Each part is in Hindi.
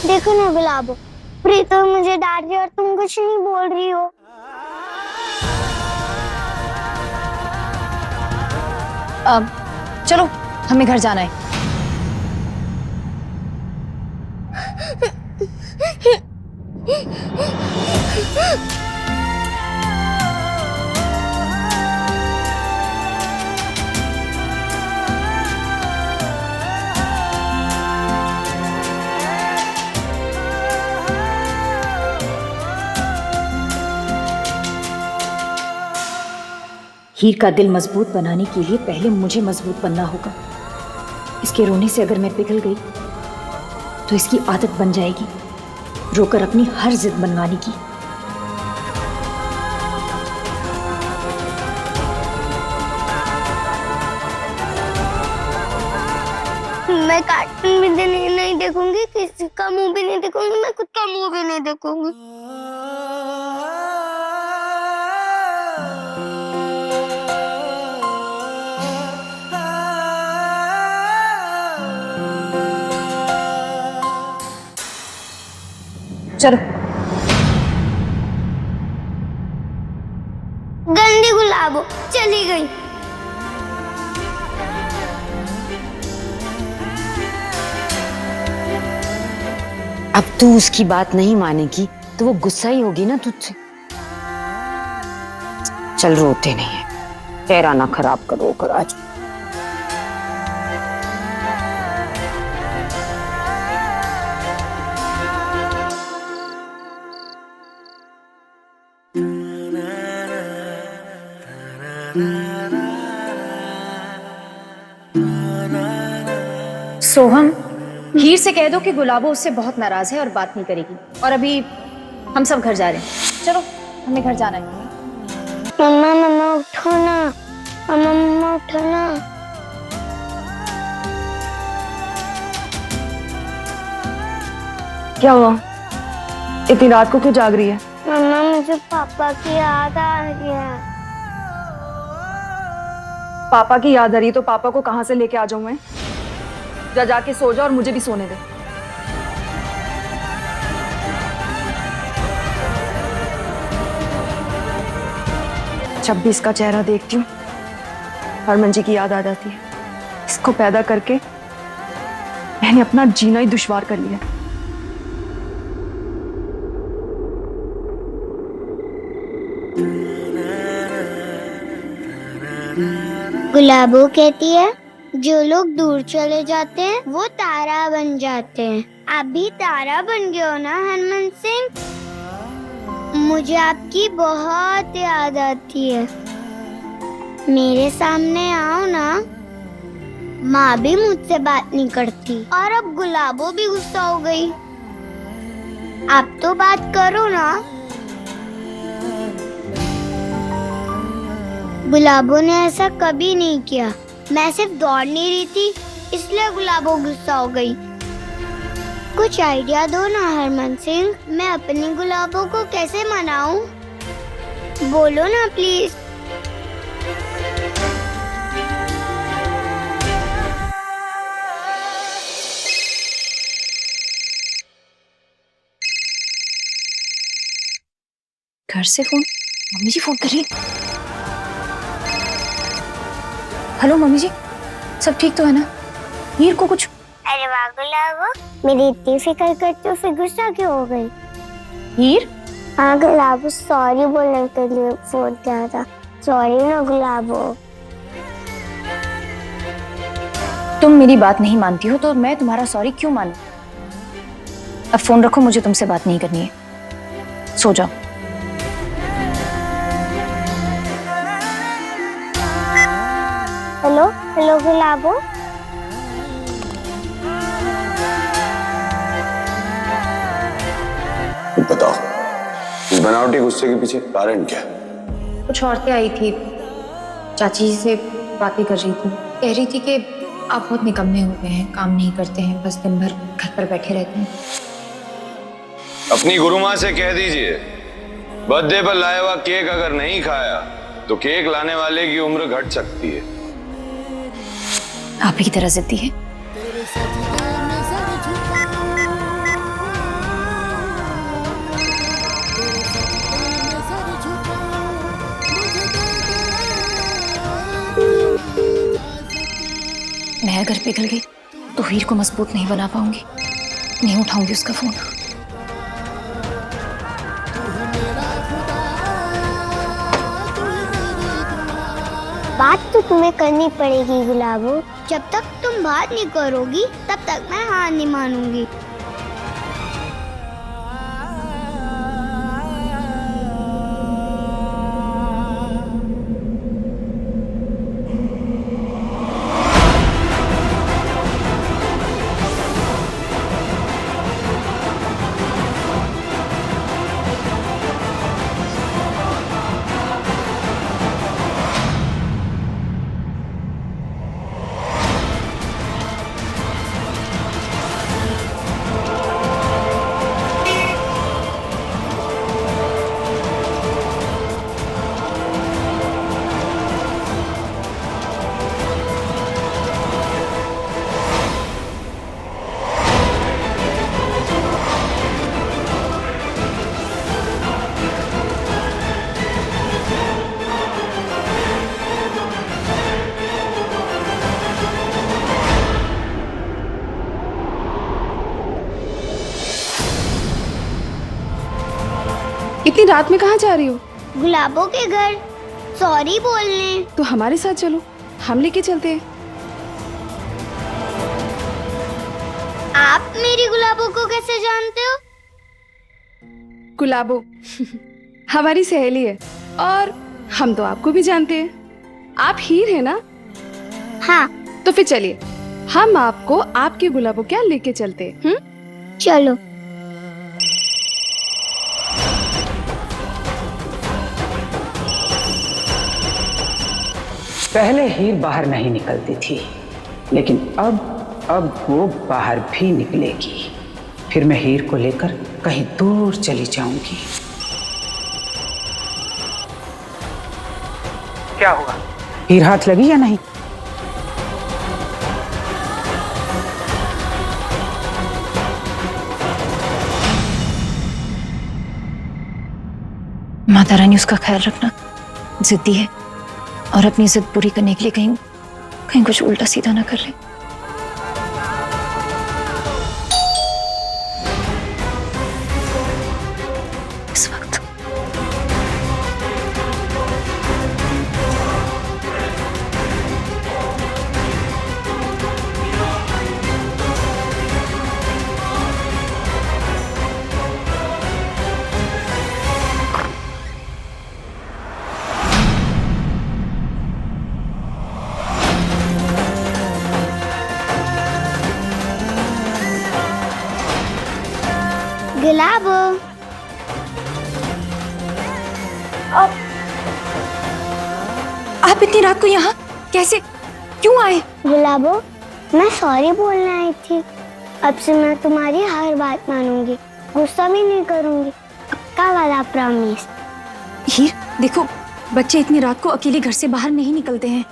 देखो ना गुलाबो, प्रीतो मुझे डांट रही है और तुम कुछ नहीं बोल रही हो। चलो हमें घर जाना है। हीर का दिल मजबूत बनाने के लिए पहले मुझे मजबूत बनना होगा। इसके रोने से अगर मैं पिघल गई तो इसकी आदत बन जाएगी रोकर अपनी हर जिद मनवाने की। मैं कार्टून भी नहीं देखूंगी, किसी का मुंह भी नहीं देखूंगी, मैं खुद का मुंह भी नहीं देखूंगी। चलो। गंदी गुलाबो चली गई। अब तू उसकी बात नहीं मानेगी तो वो गुस्सा ही होगी ना तुझसे। चल रोते नहीं है, तेरा ना खराब करो कर आज। सोहम, हीर से कह दो कि गुलाबो उससे बहुत नाराज है और बात नहीं करेगी। और अभी हम सब घर जा रहे हैं। चलो हमें घर जाना है। मम्मा मम्मा उठो ना, मम्मा मम्मा उठो ना। क्या हुआ? इतनी रात को क्यों जाग रही है? मम्मा मुझे पापा की याद आ रही है। पापा की याद आ रही तो पापा को कहाँ से लेके आ जाऊं मैं? जा जाके सो जा और मुझे भी सोने दे। जब भी इसका चेहरा देखती हूँ हरमन जी की याद आ जाती है। इसको पैदा करके मैंने अपना जीना ही दुश्वार कर लिया। गुलाबो कहती है जो लोग दूर चले जाते हैं वो तारा बन जाते हैं। आप भी तारा बन गए हो ना हरमन सिंह। मुझे आपकी बहुत याद आती है। मेरे सामने आओ ना। माँ भी मुझसे बात नहीं करती और अब गुलाबो भी गुस्सा हो गई। आप तो बात करो ना। गुलाबो ने ऐसा कभी नहीं किया। मैं सिर्फ दौड़ नहीं रही थी इसलिए गुलाबो गुस्सा हो गई। कुछ आइडिया दो ना हरमन सिंह, मैं अपनी गुलाबो को कैसे मनाऊं? बोलो ना प्लीज। घर से फोन? मम्मी जी फोन कर रही। हेलो मम्मी जी, सब ठीक तो है ना? हीर को कुछ? अरे वाह गुलाबो, मेरी इतनी फिक्र करते हो फिर गुस्सा क्यों हो गई? हीर? हाँ गुलाबो, सॉरी बोलने के लिए फोन किया था। सॉरी ना गुलाबो। तुम मेरी बात नहीं मानती हो तो मैं तुम्हारा सॉरी क्यों मानूं? अब फोन रखो, मुझे तुमसे बात नहीं करनी है। सो जाओ। हेलो हेलो गुलाबो। बताओ, इस बनावटी गुस्से के पीछे कारण क्या है? कुछ औरतें आई थी, चाची जी से बातें कर रही थी। कह रही थी कि आप बहुत निकम्मे हो गए हैं, काम नहीं करते हैं, बस दिन भर घर पर बैठे रहते हैं। अपनी गुरु माँ से कह दीजिए बर्थडे पर लाया हुआ केक अगर नहीं खाया तो केक लाने वाले की उम्र घट सकती है। आप ही की तरह जिद्दी है। मैं अगर पिघल गई तो हीर को मजबूत नहीं बना पाऊंगी। नहीं उठाऊंगी उसका फोन। बात तो तुम्हें करनी पड़ेगी गुलाबो। जब तक तुम बात नहीं करोगी तब तक मैं हार नहीं मानूंगी। इतनी रात में कहाँ जा रही हो? गुलाबो के घर सॉरी बोलने। तो हमारे साथ चलो, हम लेके चलते हैं। आप मेरी गुलाबो को कैसे जानते हो? गुलाबो हमारी सहेली है और हम तो आपको भी जानते हैं। आप हीर है ना? हाँ। तो फिर चलिए, हम आपको आपके गुलाबो क्या लेके चलते हैं। चलो। पहले हीर बाहर नहीं निकलती थी, लेकिन अब वो बाहर भी निकलेगी। फिर मैं हीर को लेकर कहीं दूर चली जाऊंगी। क्या हुआ? हीर हाथ लगी या नहीं? माता रानी उसका ख्याल रखना। जिद्दी है और अपनी जिद पूरी करने के लिए कहीं कुछ उल्टा सीधा ना कर ले। इस वक्त गुलाबो। आप इतनी रात को यहाँ कैसे, क्यों आए? गुलाबो, मैं सॉरी बोलने आई थी। अब से मैं तुम्हारी हर बात मानूंगी, गुस्सा भी नहीं करूंगी। पक्का वाला प्रॉमिस। हीर देखो, बच्चे इतनी रात को अकेले घर से बाहर नहीं निकलते हैं।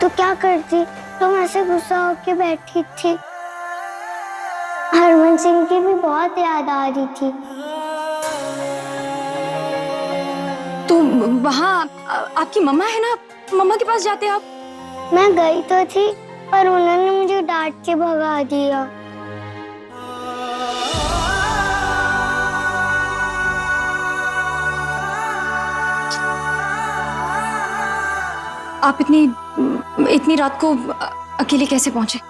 तो क्या करती? तुम ऐसे गुस्सा होके बैठी थी। हरमन सिंह की भी बहुत याद आ रही थी। तो वहाँ आपकी मम्मा है ना, मम्मा के पास जाते आप। मैं गई तो थी पर उन्होंने मुझे डांट के भगा दिया। आप इतनी रात को अकेले कैसे पहुंचे?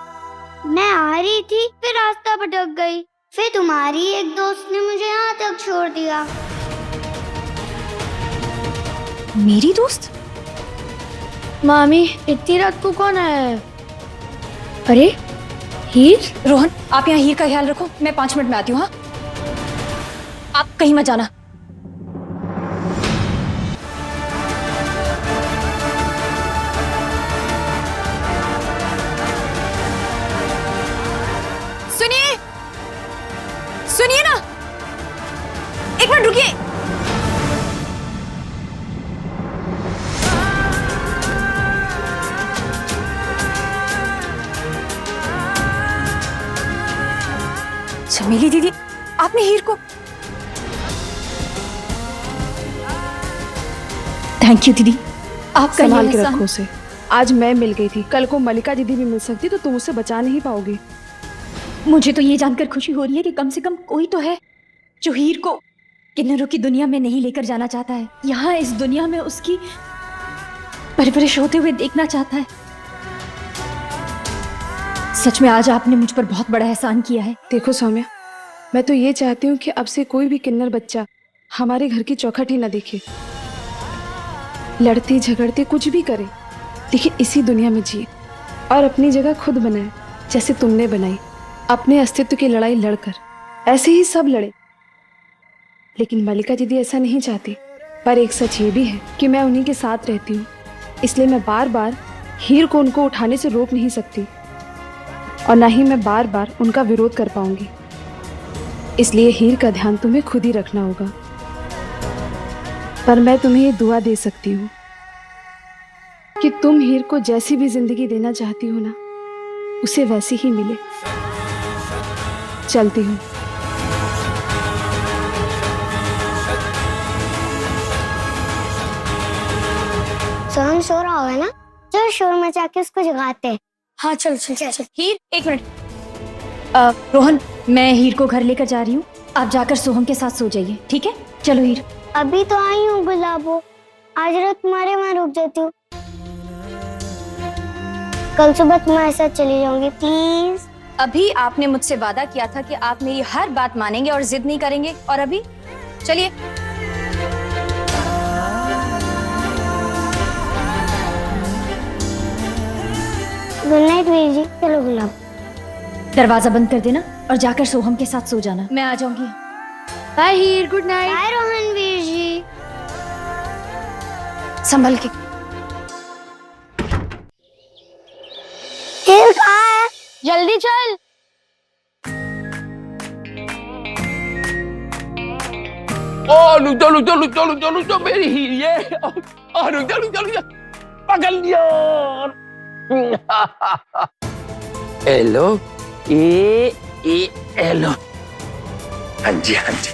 मैं आ रही थी, फिर रास्ता भटक गई। फिर तुम्हारी एक दोस्त ने मुझे यहाँ तक छोड़ दिया। मेरी दोस्त? मामी, इतनी रात को कौन आया है? अरे हीर। रोहन, आप यहाँ हीर का ख्याल रखो, मैं 5 मिनट में आती हूँ। हाँ, आप कहीं मत जाना। सुनिए ना, एक मिनट रुकिए। चमेली दीदी, आपने हीर को। थैंक यू दीदी, आपका संभाल ये के एहसान रखो उसे। आज मैं मिल गई थी, कल को मलिका दीदी भी मिल सकती, तो तुम उससे बचा नहीं पाओगी। मुझे तो ये जानकर खुशी हो रही है कि कम से कम कोई तो है जो हीर को किन्नरों की दुनिया में नहीं लेकर जाना चाहता है, यहाँ इस दुनिया में उसकी परवरिश होते हुए देखना चाहता है। सच में आज आपने मुझ पर बहुत बड़ा एहसान किया है। देखो सौम्या, मैं तो ये चाहती हूँ कि अब से कोई भी किन्नर बच्चा हमारे घर की चौखट ही न देखे। लड़ते झगड़ते कुछ भी करे, लेकिन इसी दुनिया में जिए और अपनी जगह खुद बनाए, जैसे तुमने बनाई, अपने अस्तित्व की लड़ाई लड़कर। ऐसे ही सब लड़े, लेकिन मलिका दीदी ऐसा नहीं चाहती। पर एक सच ये भी है कि मैं उन्हीं के साथ रहती हूँ, इसलिए मैं बार बार हीर को उनको उठाने से रोक नहीं सकती, और ना ही मैं बार बार उनका विरोध कर पाऊंगी। इसलिए हीर का ध्यान तुम्हें खुद ही रखना होगा। पर मैं तुम्हें ये दुआ दे सकती हूँ कि तुम हीर को जैसी भी जिंदगी देना चाहती हो ना, उसे वैसी ही मिले। चलती हूँ। सोहम सो रहा होगा ना, चल शोर मचा के उसको जगाते हैं। हाँ चल चल चल। हीर एक मिनट। रोहन, मैं हीर को घर लेकर जा रही हूँ, आप जाकर सोहम के साथ सो जाइए, ठीक है? चलो हीर। अभी तो आई हूँ गुलाबो, आज रात तुम्हारे वहाँ रुक जाती हूँ, कल सुबह तुम्हारे साथ चली जाऊंगी, प्लीज। अभी आपने मुझसे वादा किया था कि आप मेरी हर बात मानेंगे और जिद नहीं करेंगे, और अभी चलिए। Good night Veer ji. चलो गुलाब। दरवाजा बंद कर देना और जाकर सोहम के साथ सो जाना, मैं आ जाऊंगी। बाय हीर, good night. Bye Rohan Veer ji. संभल के। हीर कहाँ है? जल्दी चल। रुक जा मेरी हीर, ये रुक जा पकड़ लिया। Hello, hello. हाँ जी हाँ जी।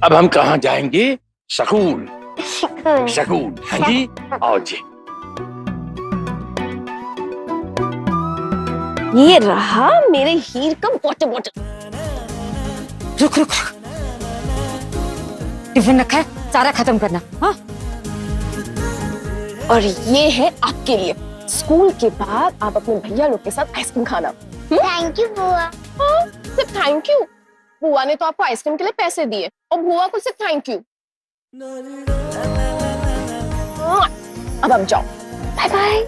अब हम कहाँ जाएंगे? सकूल। सकूल, हाँ जी, आओ जी। ये रहा मेरे हीर का वाटर बॉटल। रुक रुक रुक, टिफिन रखा है, सारा खत्म करना। हाँ, और ये है आपके लिए, स्कूल के बाद आप अपने भैया लोग के साथ आइसक्रीम खाना। थैंक यू बुआ। हाँ, सिर्फ थैंक यू? बुआ ने तो आपको आइसक्रीम के लिए पैसे दिए और बुआ को सिर्फ थैंक यू। अब आप जाओ, बाय बाय।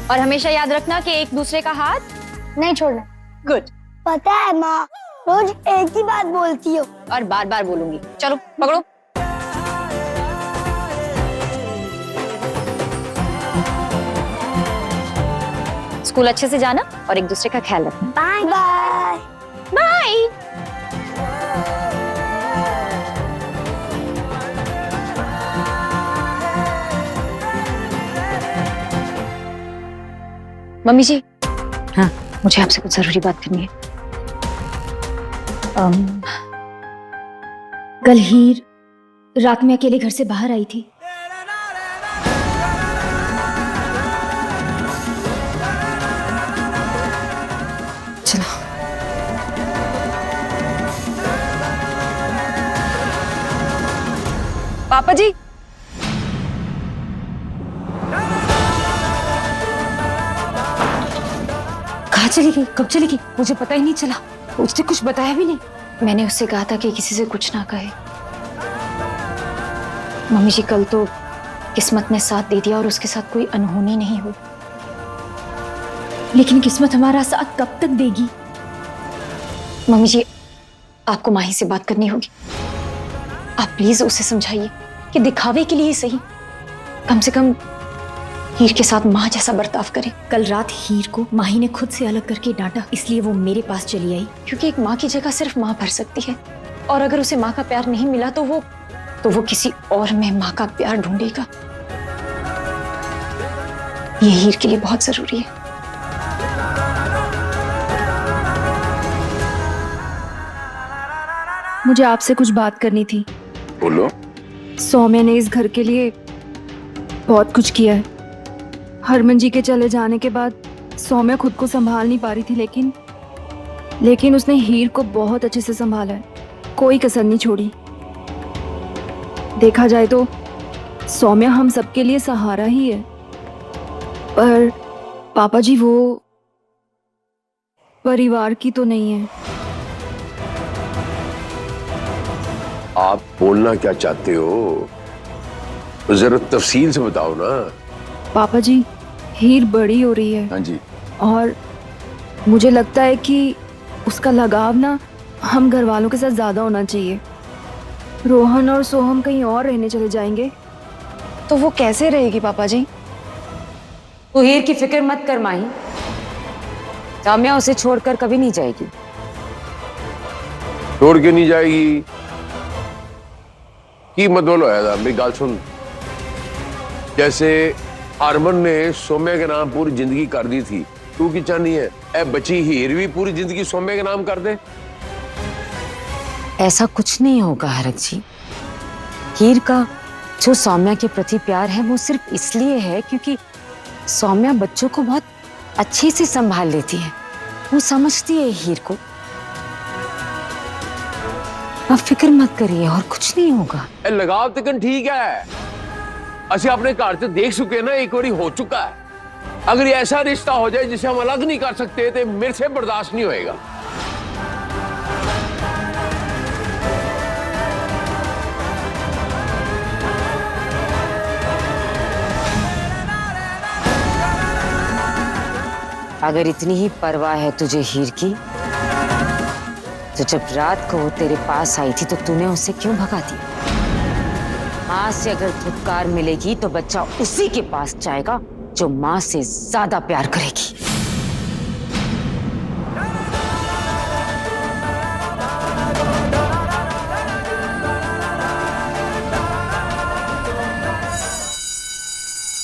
और हमेशा याद रखना कि एक दूसरे का हाथ नहीं छोड़ना। गुड। पता है माँ, रोज एक ही बात बोलती हो। और बार बार बोलूंगी। चलो पकड़ो। स्कूल अच्छे से जाना और एक दूसरे का ख्याल रखना। Bye bye. Bye. Mummy ji, हाँ, मुझे आपसे कुछ जरूरी बात करनी है। कल हीर रात में अकेले घर से बाहर आई थी। चलो। पापा जी, कहाँ चली गई, कब चली गई, मुझे पता ही नहीं चला, उसने कुछ बताया भी नहीं। मैंने उससे कहा था कि किसी से कुछ ना कहे। मम्मी जी, कल तो किस्मत ने साथ दे दिया और उसके साथ कोई अनहोनी नहीं हुई, लेकिन किस्मत हमारा साथ कब तक देगी? मम्मी जी, आपको माही से बात करनी होगी। आप प्लीज उसे समझाइए कि दिखावे के लिए ही सही, कम से कम हीर के साथ माँ जैसा बर्ताव करे। कल रात हीर को माही ने खुद से अलग करके डांटा, इसलिए वो मेरे पास चली आई, क्योंकि एक माँ की जगह सिर्फ माँ भर सकती है, और अगर उसे माँ का प्यार नहीं मिला तो वो किसी और में माँ का प्यार ढूंढेगा। ये हीर के लिए बहुत जरूरी है। मुझे आपसे कुछ बात करनी थी। बोलो। सौम्या ने इस घर के लिए बहुत कुछ किया है। हरमन जी के चले जाने के बाद सौम्या खुद को संभाल नहीं पा रही थी, लेकिन उसने हीर को बहुत अच्छे से संभाला है, कोई कसर नहीं छोड़ी। देखा जाए तो सौम्या हम सबके लिए सहारा ही है, पर पापा जी वो परिवार की तो नहीं है। आप बोलना क्या चाहते हो, जरा तफसील से बताओ ना। पापा जी, हीर बड़ी हो रही है। हाँ जी। और मुझे लगता है कि उसका लगाव ना हम घर वालों के साथ ज्यादा होना चाहिए। रोहन और सोहम कहीं और रहने चले जाएंगे तो वो कैसे रहेगी पापा जी? तू हीर की फिक्र मत कर माही, सौम्या उसे छोड़कर कभी नहीं जाएगी। छोड़ के नहीं जाएगी की मत बोलो है, मेरी गाल सुन। जैसे हरमन ने सौम्या के नाम पूरी जिंदगी कर दी थी, तू की चाहनी है ए बची हीर भी पूरी जिंदगी सौम्या के नाम कर दे? ऐसा कुछ नहीं होगा हरक जी। हीर का जो सौम्या के प्रति प्यार है वो सिर्फ इसलिए है क्योंकि सौम्या बच्चों को बहुत अच्छे से संभाल लेती है, वो समझती है हीर को। आप फिक्र मत करिए, और कुछ नहीं होगा। लगाव तक ठीक है, असि अपने घर से देख चुके ना, एक बार हो चुका है। अगर ऐसा रिश्ता हो जाए जिसे हम अलग नहीं कर सकते तो मेरे से बर्दाश्त नहीं होएगा। अगर इतनी ही परवाह है तुझे हीर की, तो जब रात को वो तेरे पास आई थी तो तूने उसे क्यों भगा दिया? माँ से अगर धुतकार मिलेगी तो बच्चा उसी के पास जाएगा जो माँ से ज्यादा प्यार करेगी।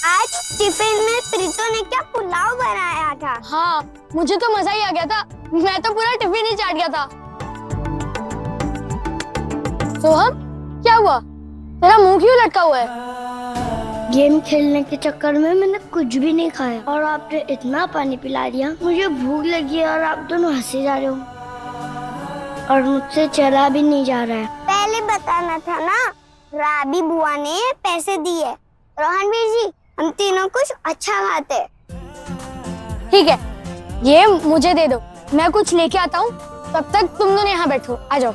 आज टिफिन में प्रीतो ने क्या पुलाव बनाया था। हाँ, मुझे तो मजा ही आ गया था, मैं तो पूरा टिफिन ही चाट गया था। सोहम, क्या हुआ? तेरा मुंह क्यों लटका हुआ है? गेम खेलने के चक्कर में मैंने कुछ भी नहीं खाया और आपने इतना पानी पिला दिया, मुझे भूख लगी है और आप दोनों हंसे जा रहे हो और मुझसे चला भी नहीं जा रहा है। पहले बताना था ना, राबी बुआ ने पैसे दिए। रोहनवीर जी, हम तीनों कुछ अच्छा खाते। ठीक है, ये मुझे दे दो, मैं कुछ लेके आता हूँ, तब तक तुम दोनों यहाँ बैठो। आ जाओ,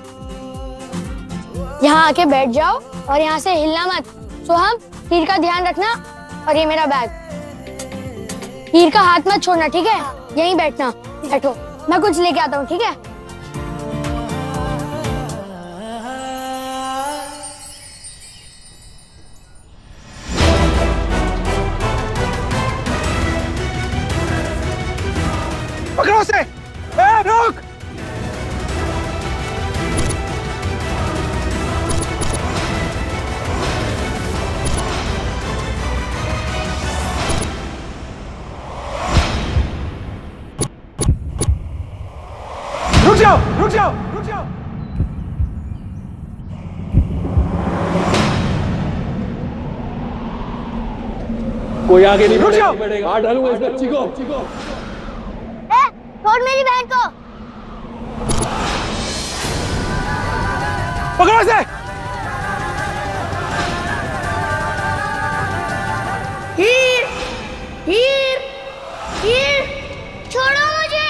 यहाँ आके बैठ जाओ और यहाँ से हिलना मत। सोहम, हीर का ध्यान रखना, और ये मेरा बैग, हीर का हाथ मत छोड़ना, ठीक है? यहीं बैठना, बैठो, मैं कुछ लेके आता हूँ, ठीक है? पकड़ो उसे! रुक! रुक जाओ! रुक जाओ! रुक जाओ! कोई आगे नहीं रुक जाओ! बढ़ेगा। डालूंगा इस बच्ची को। छोड़ मेरी बहन को। पकड़ो इसे! हीर, हीर, हीर, छोड़ो मुझे।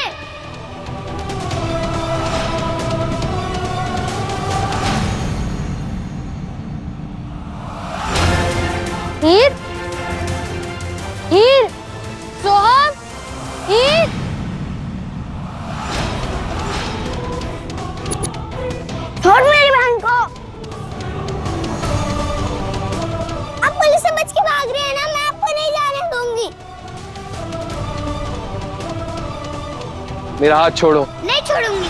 हीर, हीर, सोहम, हीर, छोड़ मेरी बहन को। आप पुलिस से बच के भाग रहे हैं ना, मैं आपको नहीं जाने दूंगी। मेरा हाथ छोड़ो। नहीं छोड़ूंगी।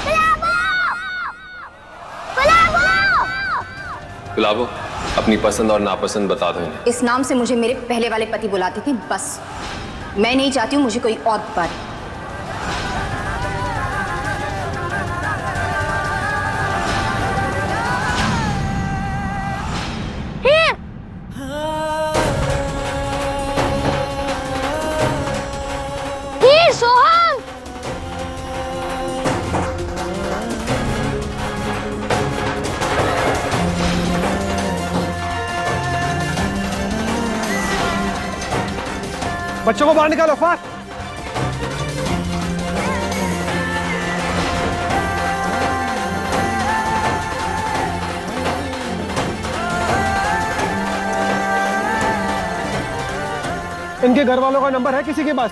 गुलाबो, गुलाबो, अपनी पसंद और नापसंद बता दो इन्हें। इस नाम से मुझे मेरे पहले वाले पति बुलाते थे, बस। मैं नहीं चाहती हूँ मुझे कोई और पुकारे। बच्चों को बाहर निकालो फास्ट। इनके घर वालों का नंबर है किसी के पास?